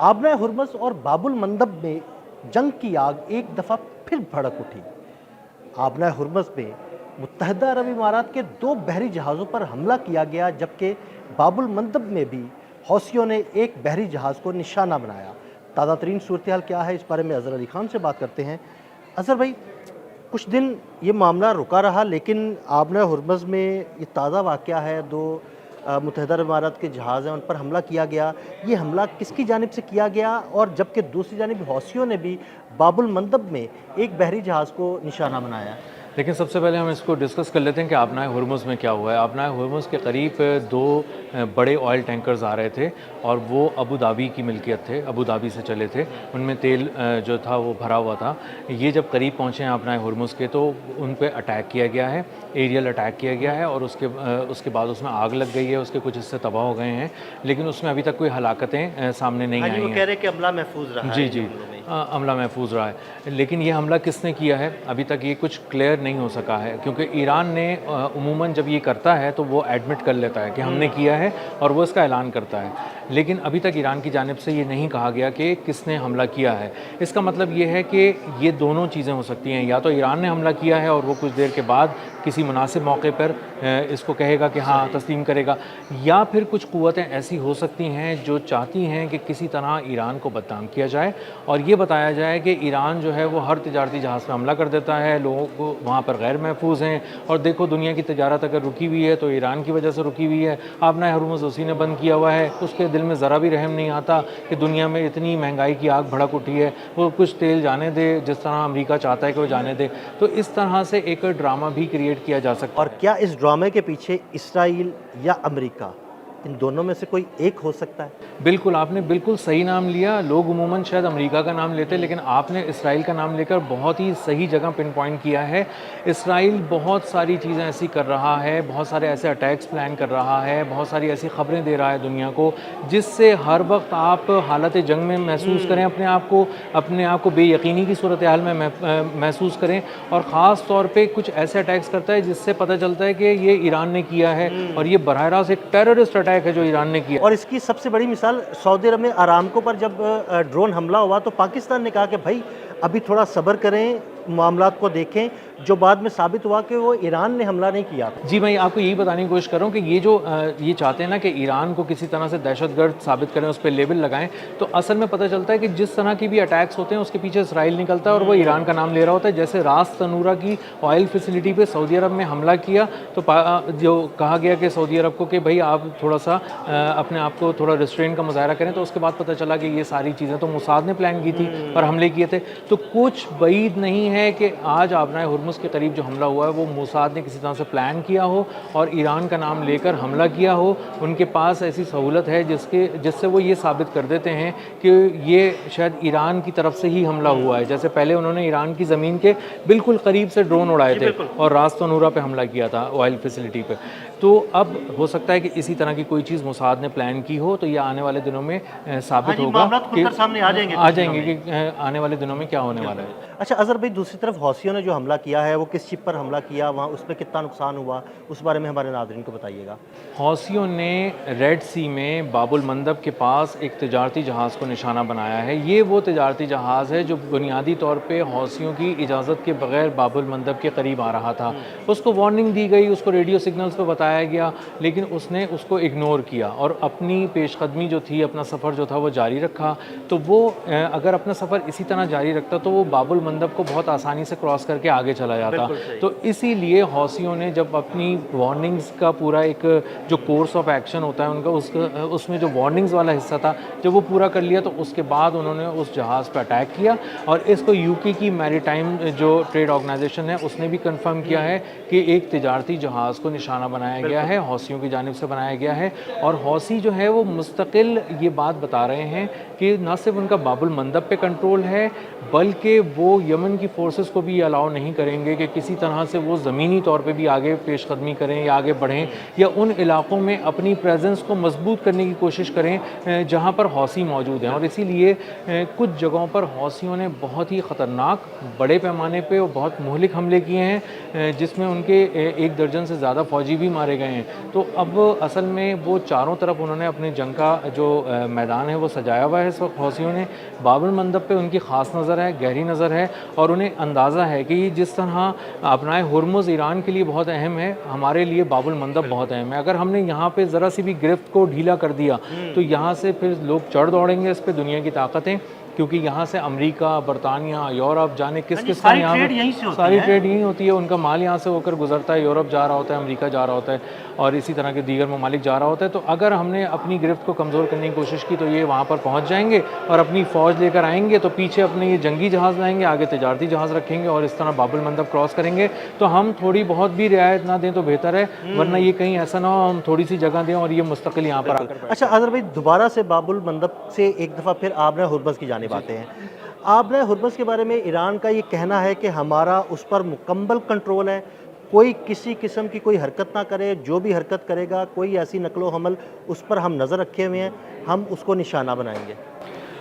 आबना Hormuz और बाबुल मंदब में जंग की आग एक दफ़ा फिर भड़क उठी। आबना हुर्मस में मुत्तहदा अरब इमारात के 2 बहरी जहाज़ों पर हमला किया गया, जबकि बाबुल मंदब में भी हौसियों ने एक बहरी जहाज़ को निशाना बनाया। ताज़ा तरीन सूरत हाल क्या है, इस बारे में अज़हर अली खान से बात करते हैं। अज़हर भाई, कुछ दिन ये मामला रुका रहा, लेकिन आबना हुर्मस में ये ताज़ा वाक़या है। 2 मुत्तहदा अरब इमारात के जहाज़ हैं, उन पर हमला किया गया। ये हमला किसकी जानिब से किया गया? और जबकि दूसरी जानिब हौसियों ने भी बाबुल मंदब में एक बहरी जहाज़ को निशाना बनाया। लेकिन सबसे पहले हम इसको डिस्कस कर लेते हैं कि आबनाए हुर्मुज़ में क्या हुआ है। आबनाए हुर्मुज़ के करीब 2 बड़े ऑयल टैंकर्स आ रहे थे और वो अबू धाबी की मिल्कियत थे, अबू धाबी से चले थे। उनमें तेल जो था वो भरा हुआ था। ये जब करीब पहुँचे हैं आबनाए हुर्मुज़ के, तो उन पे अटैक किया गया है, एरियल अटैक किया गया है और उसके बाद उसमें आग लग गई है, उसके कुछ हिस्से तबाह हो गए हैं, लेकिन उसमें अभी तक कोई हलाकतें सामने नहीं हाँ आई जी, वो हैं। कह रहे हैं कि अमला महफूज रहा है जी, इन जी। हमलों में। अमला महफूज रहा है। लेकिन ये हमला किसने किया है, अभी तक ये कुछ क्लियर नहीं हो सका है, क्योंकि ईरान ने उमूमन जब ये करता है तो वो एडमिट कर लेता है कि हमने किया है और वो इसका ऐलान करता है। लेकिन अभी तक ईरान की जानिब से ये नहीं कहा गया कि किसने हमला किया है। इसका मतलब ये है कि ये दोनों चीज़ें हो सकती हैं, या तो ईरान ने हमला किया है और वो कुछ देर के बाद किसी मुनासिब मौके पर इसको कहेगा कि हाँ तस्लीम करेगा, या फिर कुछ क़ुव्वतें ऐसी हो सकती हैं जो चाहती हैं कि किसी तरह ईरान को बदनाम किया जाए और ये बताया जाए कि ईरान जो है वो हर तिजारती जहाज़ पर हमला कर देता है, लोगों को वहाँ पर गैर महफूज हैं और देखो दुनिया की तिजारत अगर रुकी हुई है तो ईरान की वजह से रुकी हुई है। आबना हुर्मुज़ उसी ने बंद किया हुआ है, उसके दिल में ज़रा भी रहम नहीं आता कि दुनिया में इतनी महंगाई की आग भड़क उठी है, वो कुछ तेल जाने दे जिस तरह अमेरिका चाहता है कि वो जाने दे। तो इस तरह से एक ड्रामा भी क्रिएट किया जा सकता और है। क्या इस ड्रामे के पीछे इसराइल या अमेरिका, इन दोनों में से कोई एक हो सकता है? बिल्कुल, आपने बिल्कुल सही नाम लिया। लोग उमूमन शायद अमेरिका का नाम लेते हैं, लेकिन आपने इसराइल का नाम लेकर बहुत ही सही जगह पिन पॉइंट किया है। इसराइल बहुत सारी चीज़ें ऐसी कर रहा है, बहुत सारे ऐसे अटैक्स प्लान कर रहा है, बहुत सारी ऐसी खबरें दे रहा है दुनिया को, जिससे हर वक़्त आप हालत जंग में महसूस करें अपने आप को बेयकीनी की सूरत हाल में महसूस करें और ख़ास तौर पे कुछ ऐसे अटैक्स करता है जिससे पता चलता है कि ये ईरान ने किया है और ये बराह रास्त एक टेररिस्ट अटैक है जो ईरान ने किया। और इसकी सबसे बड़ी मिसाल सऊदी अरब में अरामको पर जब ड्रोन हमला हुआ, तो पाकिस्तान ने कहा कि भाई अभी थोड़ा सब्र करें, मामलात को देखें, जो बाद में साबित हुआ कि वो ईरान ने हमला नहीं किया था। जी, मैं आपको यही बताने की कोशिश कर रहा हूँ कि ये जो ये चाहते हैं ना कि ईरान को किसी तरह से दहशतगर्द साबित करें, उस पे लेबल लगाएं, तो असल में पता चलता है कि जिस तरह की भी अटैक्स होते हैं उसके पीछे इसराइल निकलता है और वो ईरान का नाम ले रहा होता है। जैसे रास तनूरा की ऑयल फैसिलिटी पे सऊदी अरब में हमला किया, तो जो कहा गया कि सऊदी अरब को कि भाई आप थोड़ा सा अपने आप को थोड़ा रिस्ट्रेन का मुजाहरा करें, तो उसके बाद पता चला कि ये सारी चीज़ें तो मोसाद ने प्लान की थी और हमले किए थे। तो कुछ बईद नहीं है कि आज आबना हुर्मुज़ के करीब जो हमला हुआ है वो मोसाद ने किसी तरह से प्लान किया हो और ईरान का नाम लेकर हमला किया हो। उनके पास ऐसी सहूलत है जिससे वो ये साबित कर देते हैं कि ये शायद ईरान की तरफ से ही हमला हुआ है। जैसे पहले उन्होंने ईरान की ज़मीन के बिल्कुल करीब से ड्रोन उड़ाए थे और रास तनूरा पे हमला किया था ऑयल फैसिलिटी पे। तो अब हो सकता है कि इसी तरह की कोई चीज़ मोसाद ने प्लान की हो, तो ये आने वाले दिनों में साबित होगा कि सामने आ जाएंगे कि आने वाले दिनों में क्या होने वाला है। अच्छा अज़हर भाई, दूसरी तरफ हौसियों ने जो हमला किया है वो किस शिप पर हमला किया, वहाँ उस पर कितना नुकसान हुआ, उस बारे में हमारे नाज़रीन को बताइएगा। हौसियों ने रेड सी में बाबुल मंदब के पास एक तिजारती जहाज़ को निशाना बनाया है। ये वो तिजारती जहाज़ है जो बुनियादी तौर पे हौसियों की इजाज़त के बगैर बाबुल मंदब के करीब आ रहा था। उसको वार्निंग दी गई, उसको रेडियो सिग्नल्स पे बताया गया, लेकिन उसने उसको इग्नोर किया और अपनी पेशकदमी जो थी, अपना सफ़र जो था वो जारी रखा। तो वो अगर अपना सफ़र इसी तरह जारी रखता तो वो बाबुल मंदब को बहुत आसानी से क्रॉस करके आगे चला जाता। तो इसीलिए हौसियों ने जब अपनी वार्निंग्स का पूरा एक जो कोर्स ऑफ एक्शन होता है उनका, उसमें जो वार्निंग्स वाला हिस्सा था, जब वो पूरा कर लिया तो उसके बाद उन्होंने उस जहाज़ पर अटैक किया और इसको यूके की मैरीटाइम जो ट्रेड ऑर्गेनाइजेशन है उसने भी कंफर्म किया है कि एक तिजारती जहाज़ को निशाना बनाया गया है, हौसियों की जानिब से बनाया गया है। और हौसी जो है वो मुस्तकिल ये बात बता रहे हैं कि न सिर्फ उनका बाबुल मंदब पे कंट्रोल है, बल्कि वो वो यमन की फोर्सेस को भी अलाउ नहीं करेंगे कि किसी तरह से वो ज़मीनी तौर पे भी आगे पेशकदमी करें या आगे बढ़ें या उन इलाक़ों में अपनी प्रेजेंस को मजबूत करने की कोशिश करें जहाँ पर हौसी मौजूद हैं। और इसीलिए कुछ जगहों पर हौसियों ने बहुत ही ख़तरनाक बड़े पैमाने पे और बहुत मुहलिक हमले किए हैं, जिसमें उनके 1 दर्जन से ज़्यादा फ़ौजी भी मारे गए हैं। तो अब असल में वो चारों तरफ उन्होंने अपने जंग का जो मैदान है वो सजाया हुआ है। इस वक्त हौसियों ने बाब अल मंदब पे उनकी ख़ास नज़र है, गहरी नज़र है, और उन्हें अंदाज़ा है कि जिस तरह अपनाए हुर्मुज़ ईरान के लिए बहुत अहम है, हमारे लिए बाब अल मंदब बहुत अहम है। अगर हमने यहाँ पे ज़रा सी भी गिरफ्त को ढीला कर दिया तो यहाँ से फिर लोग चढ़ दौड़ेंगे इस पर, दुनिया की ताकतें, क्योंकि यहाँ से अमेरिका, बरतानिया, यूरोप जाने किस किस का यहाँ पर सारी ट्रेड यहीं होती है। उनका माल यहाँ से होकर गुजरता है, यूरोप जा रहा होता है, अमेरिका जा रहा होता है और इसी तरह के दीगर ममालिक जा रहा होता है। तो अगर हमने अपनी गिरफ्त को कमज़ोर करने की कोशिश की तो ये वहाँ पर पहुँच जाएंगे और अपनी फ़ौज लेकर आएंगे, तो पीछे अपने ये जंगी जहाज़ लाएंगे, आगे तिजारती जहाज़ रखेंगे और इस तरह बाब अल मंदब क्रॉस करेंगे। तो हम थोड़ी बहुत भी रियायत ना दें तो बेहतर है, वरना ये कहीं ऐसा ना हो हम थोड़ी सी जगह दें और ये मुस्तकिल यहाँ पर आकर। अच्छा अजहर भाई, दोबारा से बाब अल मंदब से एक दफ़ा फिर आबना हुर्मुज़ की जानिब आते हैं। आबना हुर्मुज़ के बारे में ईरान का ये कहना है कि हमारा उस पर मुकम्मल कंट्रोल है, कोई किसी किस्म की कोई हरकत ना करे, जो भी हरकत करेगा कोई ऐसी नकलो हमल उस पर हम नज़र रखे हुए हैं, हम उसको निशाना बनाएंगे।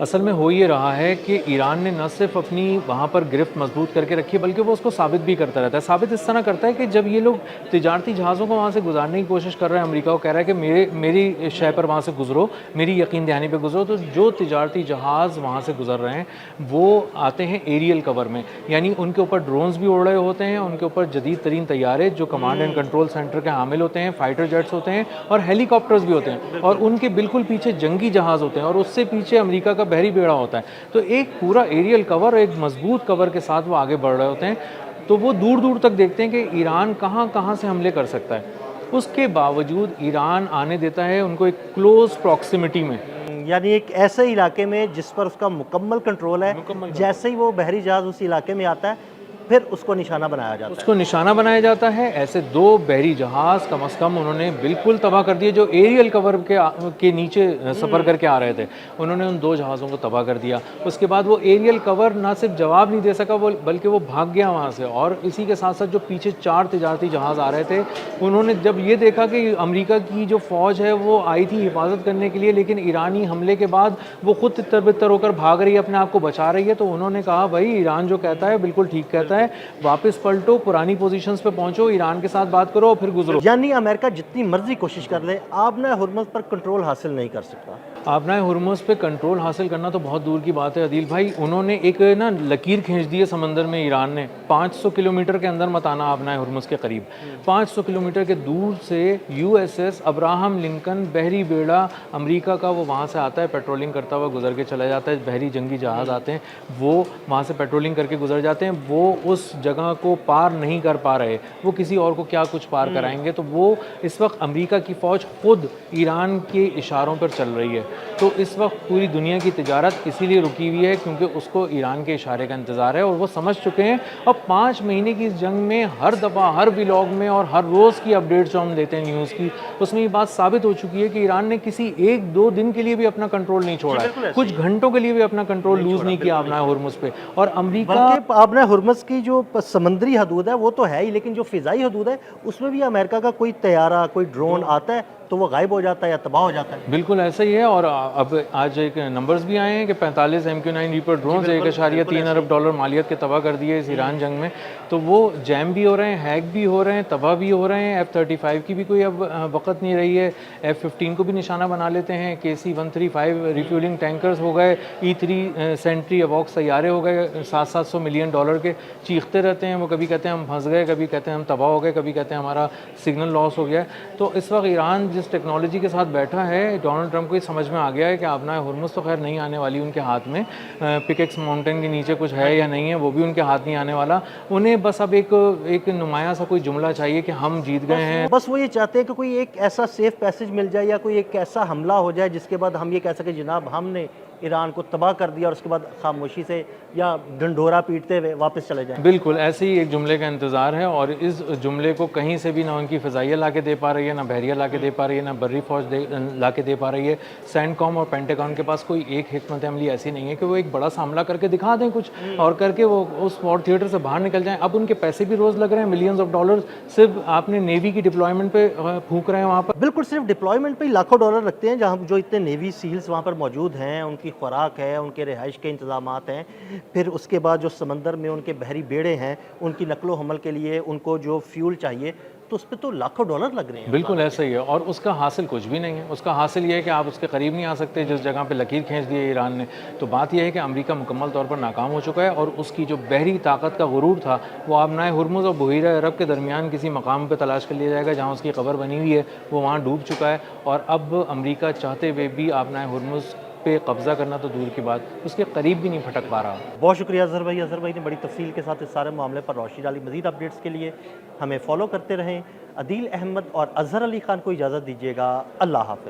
असल में हो ये रहा है कि ईरान ने न सिर्फ अपनी वहाँ पर गिरफ्त मजबूत करके रखी है, बल्कि वो उसको साबित भी करता रहता है। साबित इस तरह करता है कि जब ये लोग तिजारती जहाज़ों को वहाँ से गुजारने की कोशिश कर रहे हैं, अमेरिका को कह रहा है कि मेरी शय पर वहाँ से गुजरो, मेरी यकीन दहानी पे गुजरो, तो जो तिजारती जहाज़ वहाँ से गुजर रहे हैं वो आते हैं एरियल कवर में, यानी उनके ऊपर ड्रोन्स भी उड़ रहे होते हैं, उनके ऊपर जदीद तरीन तैयारे जो कमांड एंड कंट्रोल सेंटर के हामिल होते हैं, फाइटर जेट्स होते हैं और हेलीकॉप्टर्स भी होते हैं, और उनके बिल्कुल पीछे जंगी जहाज़ होते हैं और उससे पीछे अमेरिका का बहरी बेड़ा होता है। तो एक पूरा एरियल कवर, एक मजबूत कवर के साथ वो आगे बढ़ रहे होते हैं। तो वो दूर दूर तक देखते हैं कि ईरान कहाँ कहाँ से हमले कर सकता है। उसके बावजूद ईरान आने देता है उनको एक क्लोज प्रॉक्सिमिटी में, यानी एक ऐसे इलाके में जिस पर उसका मुकम्मल कंट्रोल है। जैसे ही वो बहरी जहाज़ उस इलाके में आता है फिर उसको निशाना बनाया जाता है। उसको निशाना बनाया जाता है। ऐसे 2 बहरी जहाज़ कम से कम उन्होंने बिल्कुल तबाह कर दिए जो एरियल कवर के नीचे सफ़र करके आ रहे थे। उन्होंने उन 2 जहाज़ों को तबाह कर दिया। उसके बाद वो एरियल कवर ना सिर्फ जवाब नहीं दे सका, वो बल्कि वो भाग गया वहाँ से। और इसी के साथ साथ जो पीछे 4 तिजारती जहाज़ आ रहे थे, उन्होंने जब ये देखा कि अमेरिका की जो फ़ौज है वो आई थी हिफाजत करने के लिए, लेकिन ईरानी हमले के बाद वो खुद तितर-बितर होकर भाग रही है, अपने आप को बचा रही है, तो उन्होंने कहा भाई ईरान जो कहता है बिल्कुल ठीक कहता है, वापस पलटो, पुरानी पोजीशंस पे पहुंचो, ईरान के साथ बात करो, फिर गुजरो। यानी अमेरिका जितनी मर्जी कोशिश कर ले, आबना हुर्मुज़ पर कंट्रोल हासिल नहीं कर सकता। आबना हुर्मुज़ पे कंट्रोल हासिल करना तो बहुत दूर की बात है अदील भाई। उन्होंने एक ना लकीर खींच दी है समंदर में, ईरान ने 500 किलोमीटर के अंदर मत आना आबना हुर्मुज़ के करीब। 500 किलोमीटर के दूर से USS अब्राहम लिंकन बहरी बेड़ा अमेरिका का वो वहाँ से आता है, पेट्रोलिंग करता हुआ गुजर के चला जाता है। बहरी जंगी जहाज़ आते हैं, वो वहाँ से पेट्रोलिंग करके गुजर जाते हैं। वो उस जगह को पार नहीं कर पा रहे, वो किसी और को क्या कुछ पार कराएंगे। तो वो इस वक्त अमेरिका की फ़ौज खुद ईरान के इशारों पर चल रही है। तो इस वक्त पूरी दुनिया की तिजारत इसीलिए रुकी हुई है क्योंकि उसको ईरान के इशारे का इंतज़ार है और वो समझ चुके हैं। अब 5 महीने की इस जंग में हर दफ़ा, हर व्लॉग में और हर रोज़ की अपडेट्स जो हम लेते हैं न्यूज़ की, उसमें ये बात साबित हो चुकी है कि ईरान ने किसी 1-2 दिन के लिए भी अपना कंट्रोल नहीं छोड़ा है, कुछ घंटों के लिए भी अपना कंट्रोल लूज़ नहीं किया आबना हुर्मुज़ पे। और अमेरिका आबना हुर्मुज़ की जो समंदरी हदूद है वो तो है ही, लेकिन जो फ़िज़ाई हदूद है उसमें भी अमेरिका का कोई तैयारा, कोई ड्रोन आता है तो वो गायब हो जाता है या तबाह हो जाता है। बिल्कुल ऐसा ही है। और अब आज एक नंबर्स भी आए हैं कि 45 MQ-9 रीपर ड्रोन $1.3 अरब मालियत के तबाह कर दिए इस ईरान जंग में। तो वो जैम भी हो रहे हैं, हैक भी हो रहे हैं, तबाह भी हो रहे हैं। F-35 की भी कोई अब वक़्त नहीं रही है। F-15 को भी निशाना बना लेते हैं। KC-135 रिफ्यूलिंग टैंकर्स हो गए, E-3 सेंट्री अवॉक्स सैयारे हो गए, $700 मिलियन के चीखते रहते हैं। वो कभी कहते हैं हम फंस गए, कभी कहते हैं हम तबाह हो गए, कभी कहते हैं हमारा सिग्नल लॉस हो गया। तो इस वक्त ईरान जिस टेक्नोलॉजी के साथ बैठा है, डोनाल्ड ट्रंप को ये समझ में आ गया है कि आबना हुर्मुज़ तो खैर नहीं आने वाली उनके हाथ में। पिकेक्स माउंटेन के नीचे कुछ है या नहीं है वो भी उनके हाथ नहीं आने वाला। उन्हें बस अब एक नुमाया सा कोई जुमला चाहिए कि हम जीत गए हैं। बस वो ये चाहते हैं कि कोई एक ऐसा सेफ पैसेज मिल जाए या कोई एक ऐसा हमला हो जाए जिसके बाद हम ये कह सकें जनाब हमने ईरान को तबाह कर दिया और उसके बाद खामोशी से या ढंढोरा पीटते हुए वापस चले जाएं? बिल्कुल ऐसे ही एक जुमले का इंतज़ार है और इस जुमले को कहीं से भी ना उनकी फ़ज़ाइया ला के दे पा रही है, ना बहरिया ला के दे पा रही है, ना बर्री फ़ौज ला के दे पा रही है। सैंडकॉम और पेंटागन के पास कोई एक हिकमत अमली ऐसी नहीं है कि वो एक बड़ा सा हमला करके दिखा दें कुछ और करके वो उस वॉर थिएटर से बाहर निकल जाएं। अब उनके पैसे भी रोज़ लग रहे हैं, मिलियंस ऑफ डॉलर सिर्फ आपने नेवी की डिप्लॉयमेंट पे फूंक रहे हैं वहाँ पर। बिल्कुल, सिर्फ डिप्लॉयमेंट पे ही लाखों डॉलर रखते हैं, जहाँ जो इतने नेवी सील्स वहाँ पर मौजूद हैं, उनकी खुराक है, उनके रिहाइश के इंतज़ामात हैं, फिर उसके बाद जो समंदर में उनके बहरी बेड़े हैं, उनकी नकलो हमल के लिए उनको जो फ्यूल चाहिए, तो उस पे तो लाखों डॉलर लग रहे हैं। बिल्कुल ऐसा ही है और उसका हासिल कुछ भी नहीं है। उसका हासिल ये है कि आप उसके करीब नहीं आ सकते जिस जगह पे लकीर खींच दी है ईरान ने। तो बात यह है कि अमेरिका मुकम्मल तौर पर नाकाम हो चुका है और उसकी जो बहरी ताकत का गुरूर था वो अब नाए हुर्मुज़ और बहीरा अरब के दरमियान किसी मकाम पर तलाश कर लिया जाएगा जहाँ उसकी कब्र बनी हुई है, वो वहाँ डूब चुका है और अब अमेरिका चाहते हुए भी आबनाए हुर्मुज़ पे कब्ज़ा करना तो दूर की बात, उसके करीब भी नहीं फटक पा रहा। बहुत शुक्रिया अज़हर भाई। अज़हर भाई ने बड़ी तफसील के साथ इस सारे मामले पर रोशनी डाली। मज़ीद अपडेट्स के लिए हमें फॉलो करते रहें। अदील अहमद और अज़हर अली ख़ान को इजाज़त दीजिएगा। अल्लाह हाफ़िज़।